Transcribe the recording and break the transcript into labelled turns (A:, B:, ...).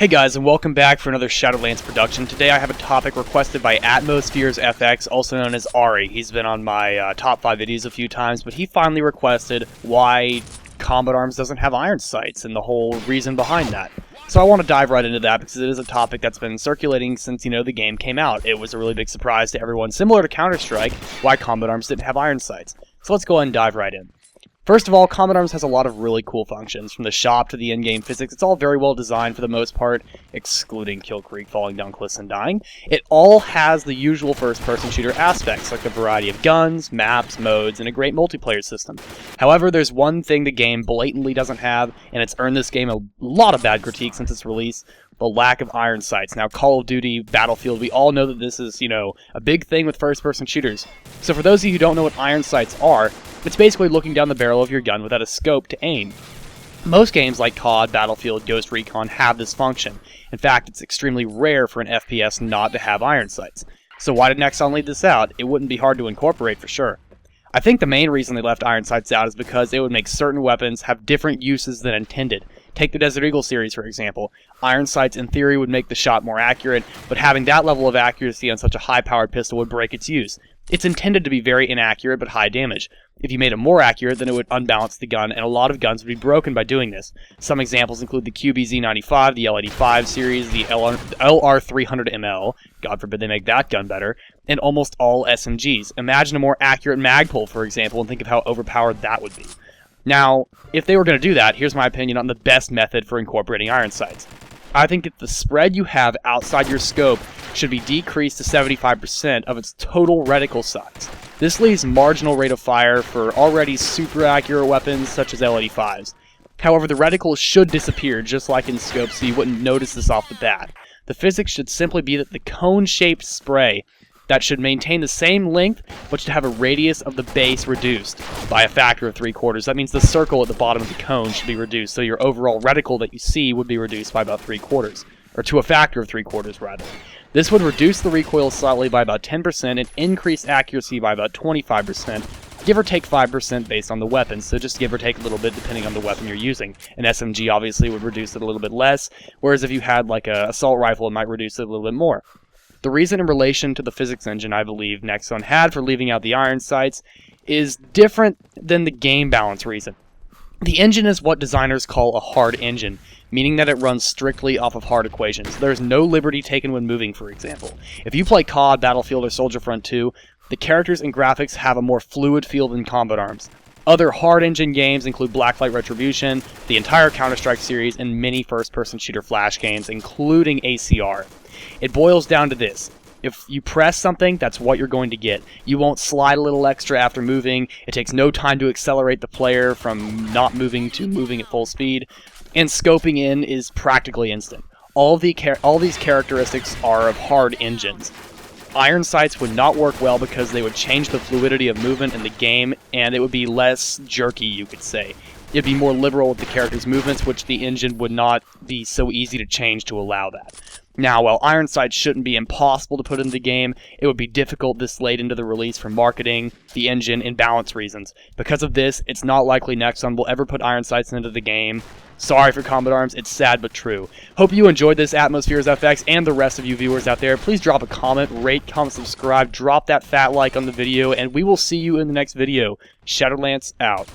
A: Hey guys, and welcome back for another Shadowlands production. Today I have a topic requested by AtmozfearzFX, also known as Ari. He's been on my top 5 videos a few times, but he finally requested why Combat Arms doesn't have iron sights and the whole reason behind that. So I want to dive right into that because it is a topic that's been circulating since, the game came out. It was a really big surprise to everyone, similar to Counter-Strike, why Combat Arms didn't have iron sights. So let's go ahead and dive right in. First of all, Combat Arms has a lot of really cool functions, from the shop to the in-game physics. It's all very well designed for the most part, excluding Kill Creek, falling down cliffs and dying. It all has the usual first-person shooter aspects, like the variety of guns, maps, modes, and a great multiplayer system. However, there's one thing the game blatantly doesn't have, and it's earned this game a lot of bad critiques since its release: the lack of iron sights. Now, Call of Duty, Battlefield, we all know that this is, a big thing with first-person shooters. So for those of you who don't know what iron sights are, it's basically looking down the barrel of your gun without a scope to aim. Most games like COD, Battlefield, Ghost Recon have this function. In fact, it's extremely rare for an FPS not to have iron sights. So why did Nexon leave this out? It wouldn't be hard to incorporate for sure. I think the main reason they left iron sights out is because it would make certain weapons have different uses than intended. Take the Desert Eagle series, for example. Iron sights, in theory, would make the shot more accurate, but having that level of accuracy on such a high-powered pistol would break its use. It's intended to be very inaccurate, but high damage. If you made it more accurate, then it would unbalance the gun, and a lot of guns would be broken by doing this. Some examples include the QBZ-95, the L-85 series, the LR300ML, God forbid they make that gun better, and almost all SMGs. Imagine a more accurate mag pull, for example, and think of how overpowered that would be. Now, if they were going to do that, here's my opinion on the best method for incorporating iron sights. I think that the spread you have outside your scope should be decreased to 75% of its total reticle size. This leaves marginal rate of fire for already super accurate weapons such as L-85s. However, the reticle should disappear just like in scope, so you wouldn't notice this off the bat. The physics should simply be that the cone-shaped spray that should maintain the same length, but should have a radius of the base reduced by a factor of 3/4. That means the circle at the bottom of the cone should be reduced, so your overall reticle that you see would be reduced by about 3/4, or to a factor of 3/4 rather. This would reduce the recoil slightly by about 10% and increase accuracy by about 25%, give or take 5% based on the weapon, so just give or take a little bit depending on the weapon you're using. An SMG obviously would reduce it a little bit less, whereas if you had like an assault rifle, it might reduce it a little bit more. The reason in relation to the physics engine I believe Nexon had for leaving out the iron sights is different than the game balance reason. The engine is what designers call a hard engine, meaning that it runs strictly off of hard equations. There's no liberty taken when moving, for example. If you play COD, Battlefield, or Soldier Front 2, the characters and graphics have a more fluid feel than Combat Arms. Other hard engine games include Blacklight Retribution, the entire Counter-Strike series, and many first-person shooter flash games, including ACR. It boils down to this: if you press something, that's what you're going to get. You won't slide a little extra after moving. It takes no time to accelerate the player from not moving to moving at full speed. And scoping in is practically instant. All these characteristics are of hard engines. Iron sights would not work well because they would change the fluidity of movement in the game, and it would be less jerky, you could say. It'd be more liberal with the character's movements, which the engine would not be so easy to change to allow that. Now, while iron sights shouldn't be impossible to put into the game, it would be difficult this late into the release for marketing, the engine, and balance reasons. Because of this, it's not likely Nexon will ever put iron sights into the game. Sorry for Combat Arms, it's sad but true. Hope you enjoyed this, AtmozfearzFX, and the rest of you viewers out there. Please drop a comment, rate, comment, subscribe, drop that fat like on the video, and we will see you in the next video. Shadowlands out.